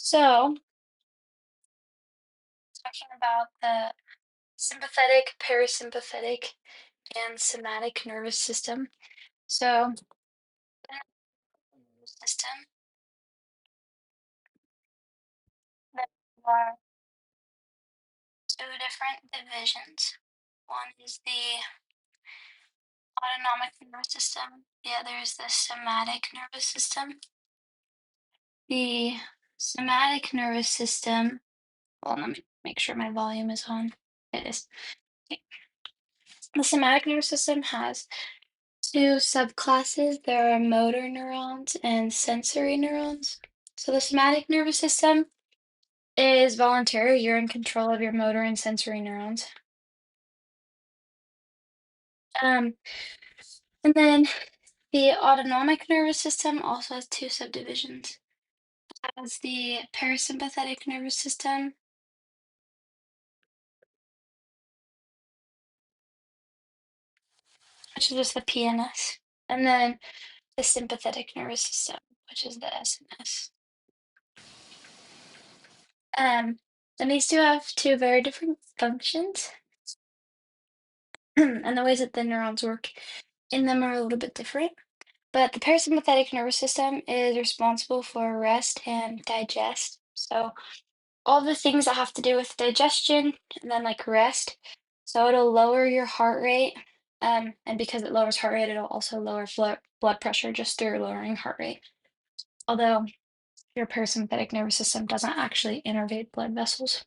So, talking about the sympathetic, parasympathetic, and somatic nervous system. So, in the nervous system, there are two different divisions. One is the autonomic nervous system, the other is the somatic nervous system. The somatic nervous system, well, let me make sure my volume is on. It is. Okay. The somatic nervous system has two subclasses. There are motor neurons and sensory neurons. So the somatic nervous system is voluntary. You're in control of your motor and sensory neurons. Um, and then the autonomic nervous system also has two subdivisions. It has the parasympathetic nervous system, which is just the PNS, and then the sympathetic nervous system, which is the SNS. Um, and these two have two very different functions. And the ways that the neurons work in them are a little bit different. But the parasympathetic nervous system is responsible for rest and digest. So all the things that have to do with digestion and then like rest. So it'll lower your heart rate. And because it lowers heart rate, it'll also lower blood pressure just through lowering heart rate. Although your parasympathetic nervous system doesn't actually innervate blood vessels.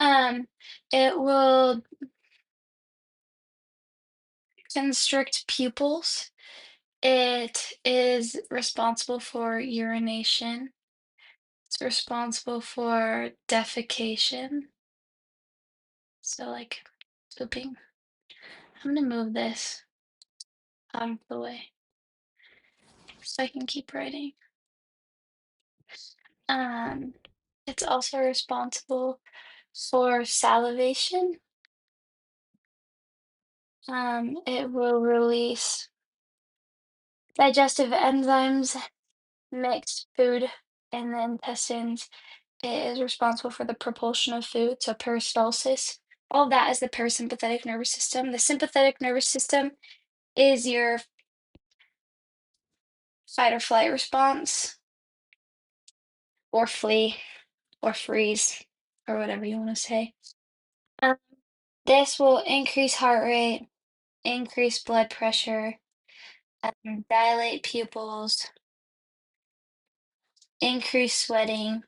Um, it will constrict pupils. It is responsible for urination. It's responsible for defecation. So like pooping. I'm gonna move this out of the way so I can keep writing. Um, it's also responsible for salivation. It will release digestive enzymes, mixed food in the intestines. It is responsible for the propulsion of food, so peristalsis. All of that is the parasympathetic nervous system. The sympathetic nervous system is your fight or flight response, or flee, or freeze, or whatever you want to say. Um, this will increase heart rate, increase blood pressure, dilate pupils, increase sweating.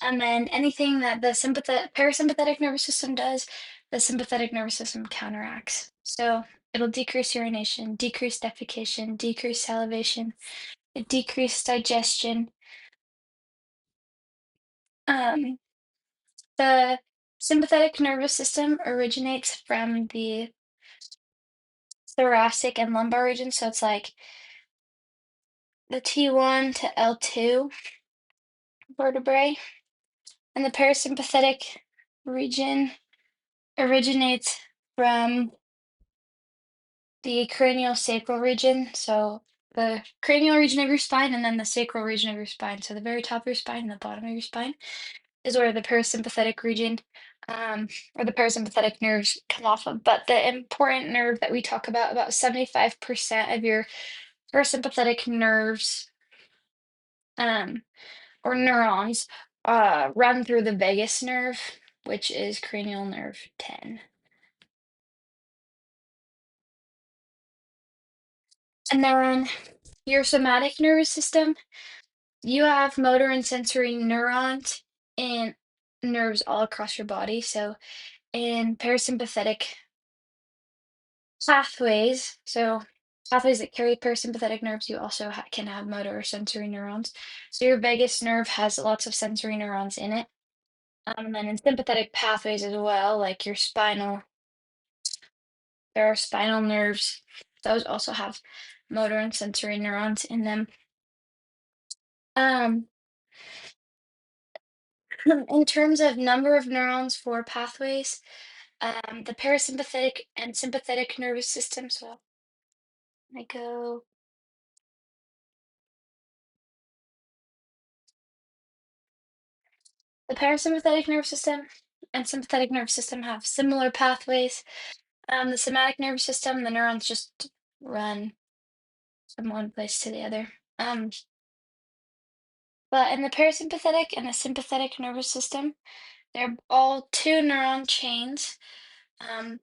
And then anything that the parasympathetic nervous system does, the sympathetic nervous system counteracts. So it'll decrease urination, decrease defecation, decrease salivation, decrease digestion. Um, the sympathetic nervous system originates from the thoracic and lumbar region. So it's like the T1 to L2 vertebrae. And the parasympathetic region originates from the cranial sacral region. So the cranial region of your spine and then the sacral region of your spine. So the very top of your spine and the bottom of your spine is where the parasympathetic region or the parasympathetic nerves come off of. But the important nerve that we talk about 75% of your parasympathetic nerves um, or neurons run through the vagus nerve, which is cranial nerve 10. And then your somatic nervous system, you have motor and sensory neurons and nerves all across your body. So in parasympathetic pathways, so pathways that carry parasympathetic nerves, you also can have motor or sensory neurons. So your vagus nerve has lots of sensory neurons in it. And then in sympathetic pathways as well, like your spinal, there are spinal nerves. Those also have motor and sensory neurons in them. Um, in terms of number of neurons for pathways, the parasympathetic and sympathetic nervous system. So I go the parasympathetic nervous system and sympathetic nervous system have similar pathways. The somatic nervous system, the neurons just run from one place to the other. But in the parasympathetic and the sympathetic nervous system, they're all two neuron chains. Um,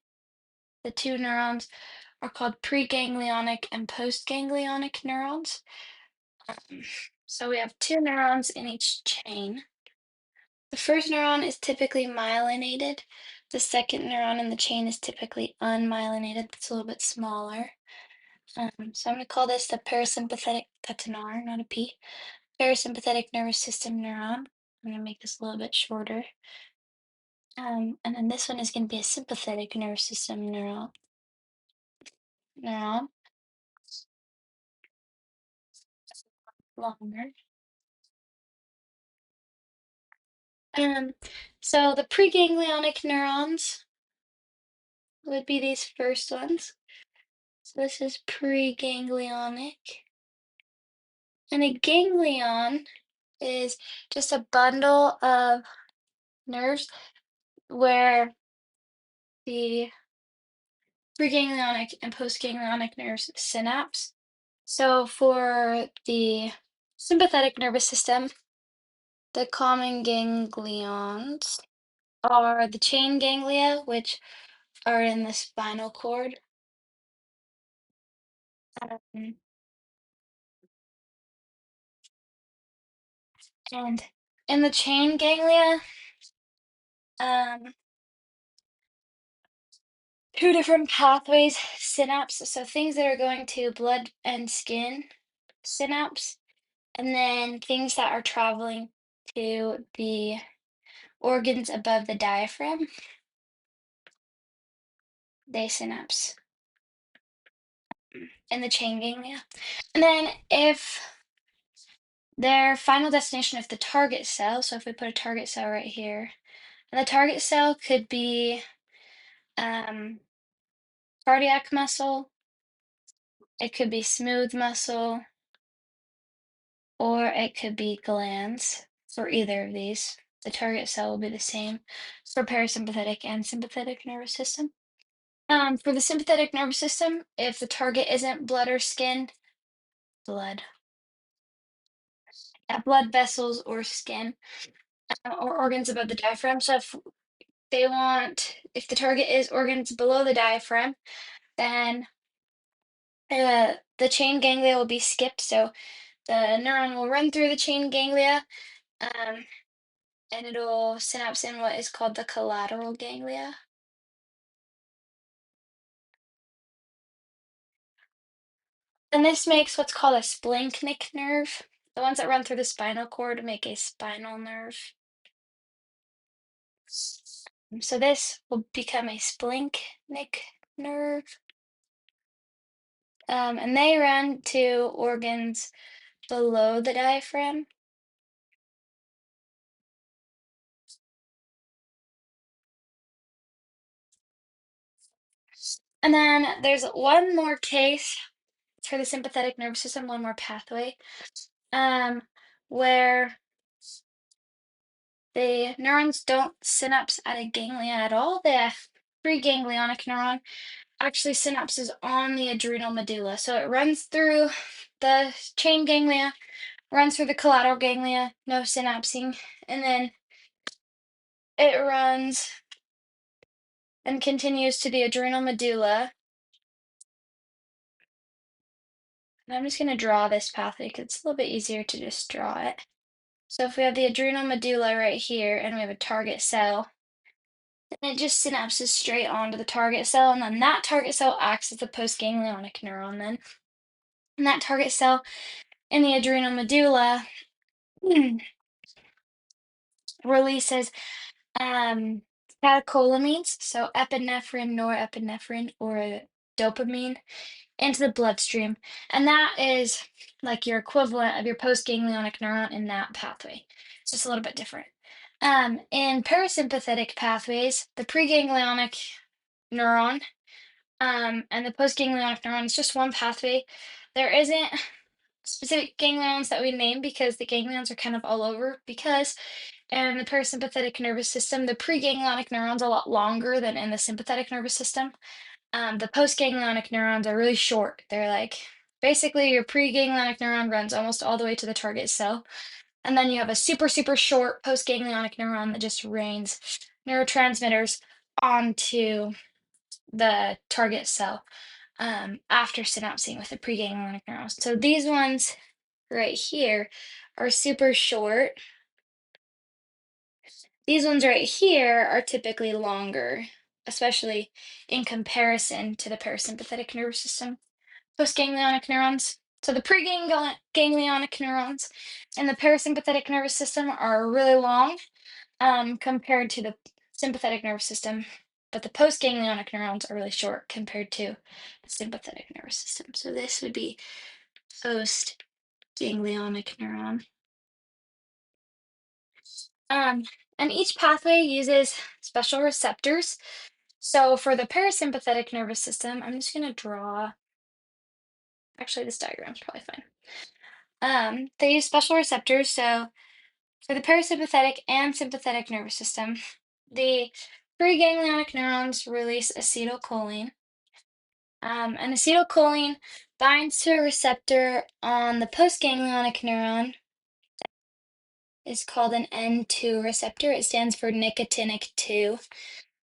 the two neurons are called preganglionic and postganglionic neurons. Um, so we have two neurons in each chain. The first neuron is typically myelinated. The second neuron in the chain is typically unmyelinated. It's a little bit smaller. So I'm going to call this the parasympathetic, that's an R, not a P, parasympathetic nervous system neuron. I'm going to make this a little bit shorter. And then this one is going to be a sympathetic nervous system neuron, longer. Um, so the preganglionic neurons would be these first ones. So this is preganglionic. And a ganglion is just a bundle of nerves where the preganglionic and postganglionic nerves synapse. So for the sympathetic nervous system, the common ganglions are the chain ganglia, which are in the spinal cord. Um, and in the chain ganglia, um, two different pathways synapse. So things that are going to blood and skin synapse, and then things that are traveling to the organs above the diaphragm, they synapse in the chain ganglia. And then if their final destination, if the target cell, so if we put a target cell right here, and the target cell could be um, cardiac muscle, it could be smooth muscle, or it could be glands. For either of these, the target cell will be the same for parasympathetic and sympathetic nervous system. For the sympathetic nervous system, if the target isn't blood or skin, blood, blood vessels or skin, or organs above the diaphragm. So if the target is organs below the diaphragm, then the chain ganglia will be skipped. So the neuron will run through the chain ganglia, um, and it'll synapse in what is called the collateral ganglia. And this makes what's called a splanchnic nerve. The ones that run through the spinal cord make a spinal nerve. So this will become a splanchnic nerve. And they run to organs below the diaphragm. And then there's one more case for the sympathetic nervous system, one more pathway, um, where the neurons don't synapse at a ganglia at all. The preganglionic neuron actually synapses on the adrenal medulla. So it runs through the chain ganglia, runs through the collateral ganglia, no synapsing, and then it runs and continues to the adrenal medulla. And I'm just going to draw this pathway because it's a little bit easier to just draw it. So if we have the adrenal medulla right here and we have a target cell, then it just synapses straight onto the target cell, and then that target cell acts as the postganglionic neuron then. And that target cell in the adrenal medulla releases catecholamines, so epinephrine, norepinephrine, or dopamine into the bloodstream. And that is like your equivalent of your postganglionic neuron in that pathway. It's just a little bit different. In parasympathetic pathways, the preganglionic neuron and the postganglionic neuron is just one pathway. There isn't specific ganglions that we name because the ganglions are kind of all over. Because in the parasympathetic nervous system, the preganglionic neurons are a lot longer than in the sympathetic nervous system. The postganglionic neurons are really short. They're like basically your preganglionic neuron runs almost all the way to the target cell. And then you have a super, super short postganglionic neuron that just rains neurotransmitters onto the target cell after synapsing with the preganglionic neurons. So these ones right here are super short. These ones right here are typically longer, especially in comparison to the parasympathetic nervous system. Postganglionic neurons. So the preganglionic neurons and the parasympathetic nervous system are really long compared to the sympathetic nervous system, but the postganglionic neurons are really short compared to the sympathetic nervous system. So this would be postganglionic neuron. Um, and each pathway uses special receptors. So for the parasympathetic nervous system, I'm just going to draw, actually, this diagram is probably fine. They use special receptors. So for the parasympathetic and sympathetic nervous system, the preganglionic neurons release acetylcholine. And acetylcholine binds to a receptor on the postganglionic neuron. Is called an N2 receptor. It stands for nicotinic 2.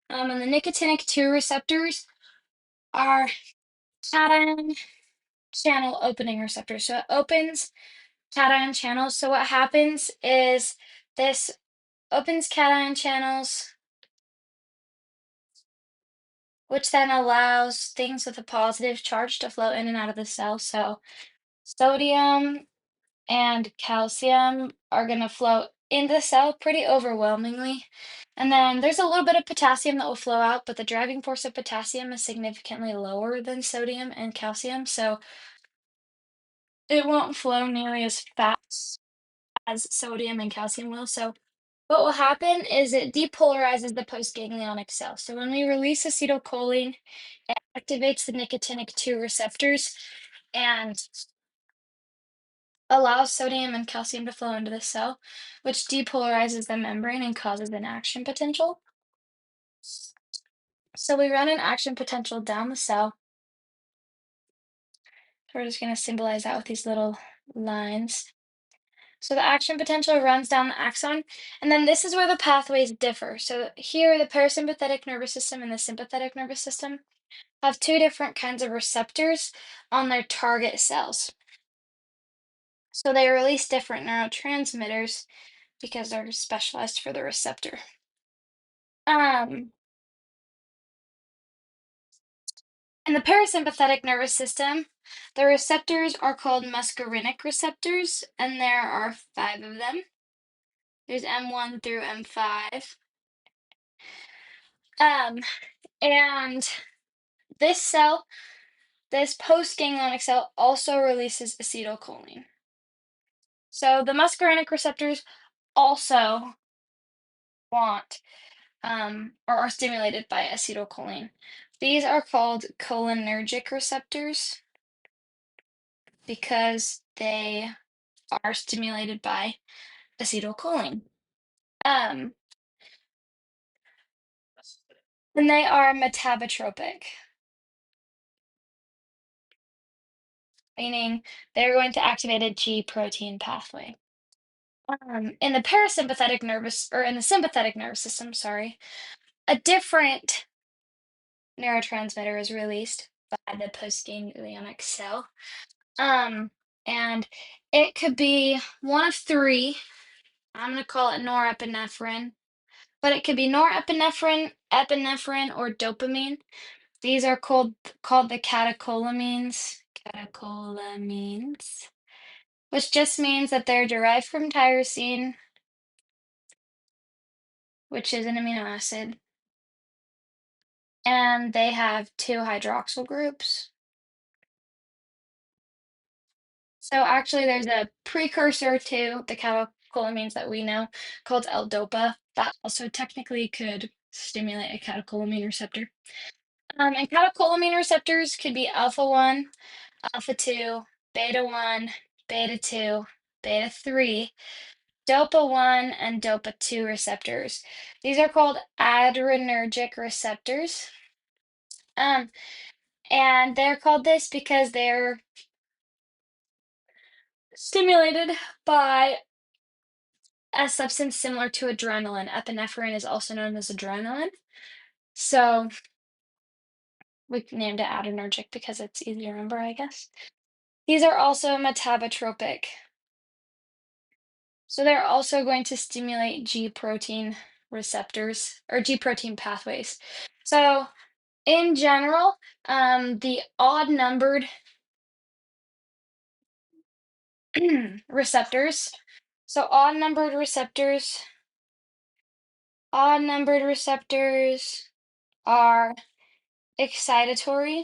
And the nicotinic 2 receptors are cation channel opening receptors. So it opens cation channels. So what happens is this opens cation channels, which then allows things with a positive charge to flow in and out of the cell. So sodium and calcium are going to flow into the cell pretty overwhelmingly. And then there's a little bit of potassium that will flow out, but the driving force of potassium is significantly lower than sodium and calcium. So it won't flow nearly as fast as sodium and calcium will. So what will happen is it depolarizes the postganglionic cell. So when we release acetylcholine, it activates the nicotinic 2 receptors and allows sodium and calcium to flow into the cell, which depolarizes the membrane and causes an action potential. So we run an action potential down the cell. We're just going to symbolize that with these little lines. So the action potential runs down the axon, and then this is where the pathways differ. So here, the parasympathetic nervous system and the sympathetic nervous system have two different kinds of receptors on their target cells. So they release different neurotransmitters because they're specialized for the receptor. Um, in the parasympathetic nervous system, the receptors are called muscarinic receptors, and there are 5 of them. There's M1 through M5. Um, and this cell, this postganglionic cell, also releases acetylcholine. So the muscarinic receptors also want or are stimulated by acetylcholine. These are called cholinergic receptors because they are stimulated by acetylcholine. Um, and they are metabotropic, meaning they're going to activate a G protein pathway. In the parasympathetic nervous, or in the sympathetic nervous system, sorry, a different neurotransmitter is released by the postganglionic cell. Um, and it could be one of 3. I'm going to call it norepinephrine, but it could be norepinephrine, epinephrine, or dopamine. These are called the catecholamines, which just means that they're derived from tyrosine, which is an amino acid, and they have 2 hydroxyl groups. So actually, there's a precursor to the catecholamines that we know called L-DOPA, that also technically could stimulate a catecholamine receptor. And catecholamine receptors could be alpha 1, alpha 2, beta 1, beta 2, beta 3, dopa 1, and dopa 2 receptors. These are called adrenergic receptors. Um, and they're called this because they're stimulated by a substance similar to adrenaline. Epinephrine is also known as adrenaline. So we named it adrenergic because it's easy to remember, I guess. These are also metabotropic. So they're also going to stimulate G protein receptors or G protein pathways. So in general, the odd numbered receptors. So odd numbered receptors are excitatory,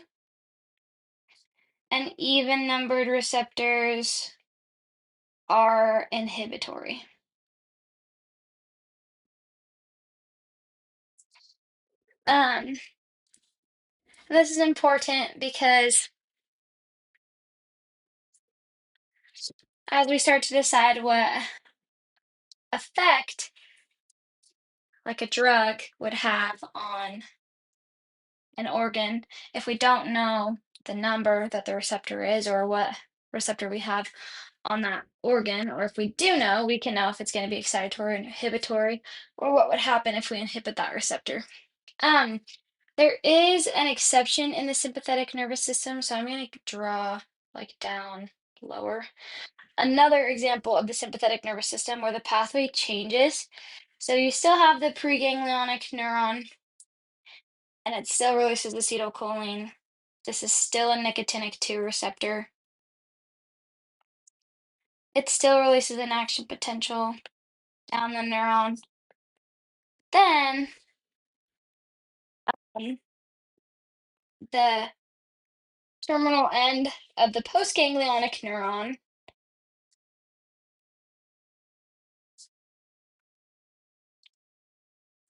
and even numbered receptors are inhibitory. Um, this is important because as we start to decide what effect like a drug would have on an organ, if we don't know the number that the receptor is or what receptor we have on that organ, or if we do know, we can know if it's going to be excitatory or inhibitory, or what would happen if we inhibit that receptor. Um, there is an exception in the sympathetic nervous system, so I'm going to draw like down lower. Another example of the sympathetic nervous system where the pathway changes. So you still have the preganglionic neuron, and it still releases acetylcholine. This is still a nicotinic 2 receptor. It still releases an action potential down the neuron. Then the terminal end of the postganglionic neuron,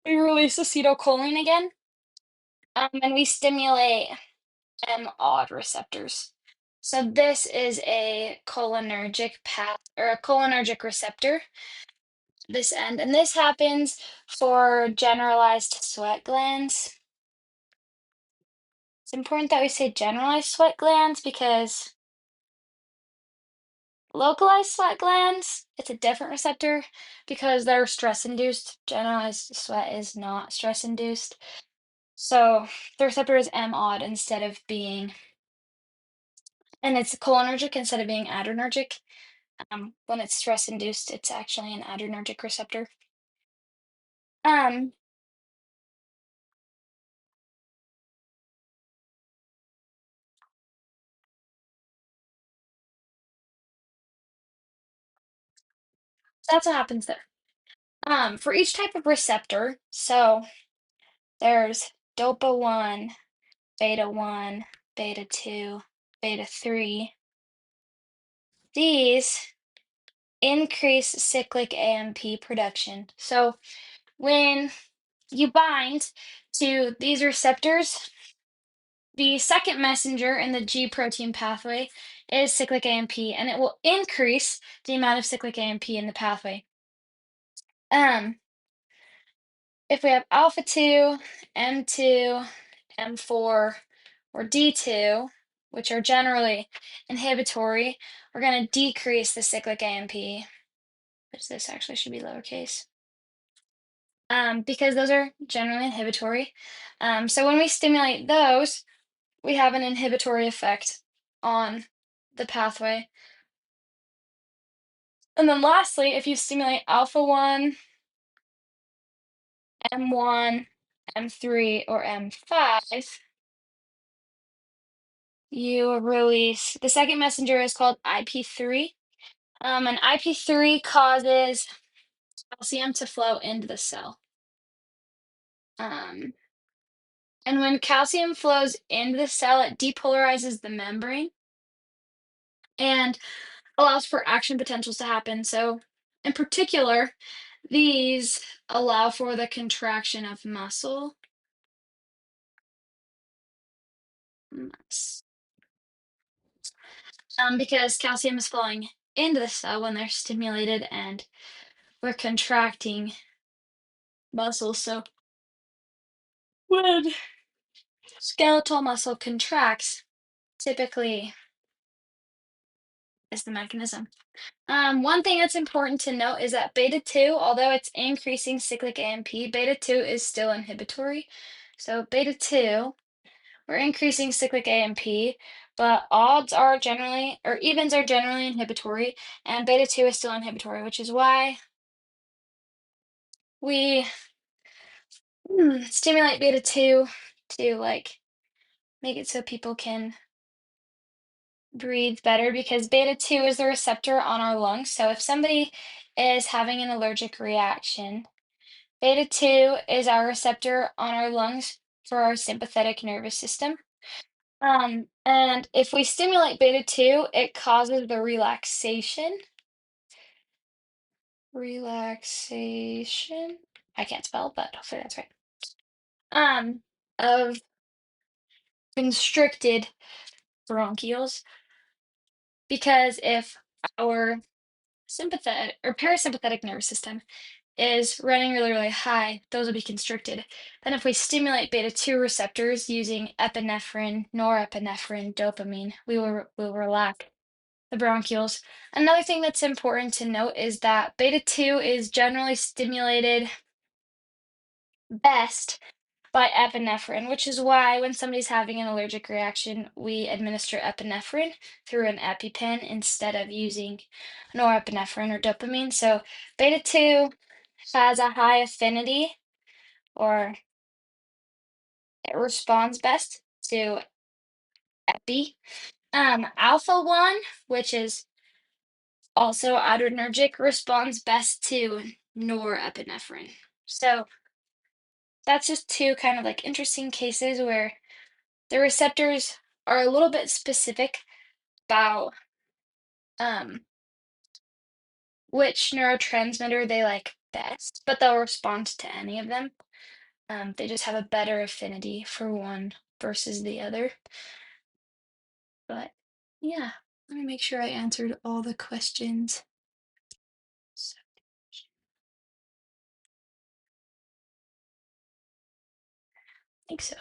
we release acetylcholine again, and we stimulate M-odd receptors. So this is a cholinergic path or a cholinergic receptor, this end, and this happens for generalized sweat glands. It's important that we say generalized sweat glands because localized sweat glands, it's a different receptor because they're stress induced. Generalized sweat is not stress induced. So the receptor is M-odd instead of being, and it's cholinergic instead of being adrenergic. When it's stress induced, it's actually an adrenergic receptor. Um, so that's what happens there. For each type of receptor, so there's dopa 1, beta 1, beta 2, beta 3. These increase cyclic AMP production. So when you bind to these receptors, the second messenger in the G protein pathway is cyclic AMP, and it will increase the amount of cyclic AMP in the pathway. Um, if we have alpha 2, M2, M4, or D2, which are generally inhibitory, we're going to decrease the cyclic AMP, which this actually should be lowercase, because those are generally inhibitory. So when we stimulate those, we have an inhibitory effect on the pathway. And then lastly, if you stimulate alpha 1, M1, M3, or M5, you release the second messenger is called IP3. And IP3 causes calcium to flow into the cell. Um, and when calcium flows into the cell, it depolarizes the membrane and allows for action potentials to happen. So, in particular, these allow for the contraction of muscle. mus- because calcium is flowing into the cell when they're stimulated and we're contracting muscles. So when skeletal muscle contracts, typically is the mechanism. One thing that's important to note is that beta 2, although it's increasing cyclic AMP, beta 2 is still inhibitory. So beta 2, we're increasing cyclic AMP, but odds are generally, or evens are generally inhibitory, and beta 2 is still inhibitory, which is why we stimulate beta 2 to like make it so people can breathe better because beta 2 is the receptor on our lungs. So if somebody is having an allergic reaction, beta 2 is our receptor on our lungs for our sympathetic nervous system. And if we stimulate beta 2, it causes the relaxation. I can't spell, but hopefully that's right. Of constricted bronchioles because if our sympathetic or parasympathetic nervous system is running really, really high, those will be constricted. Then if we stimulate beta 2 receptors using epinephrine, norepinephrine, dopamine, we will relax the bronchioles. Another thing that's important to note is that beta 2 is generally stimulated best by epinephrine, which is why when somebody's having an allergic reaction, we administer epinephrine through an EpiPen instead of using norepinephrine or dopamine. So beta 2 has a high affinity or it responds best to epi. Alpha 1, which is also adrenergic, responds best to norepinephrine. So that's just two kind of like interesting cases where the receptors are a little bit specific about um, which neurotransmitter they like best, but they'll respond to any of them. They just have a better affinity for one versus the other. But yeah, let me make sure I answered all the questions. So, I think so.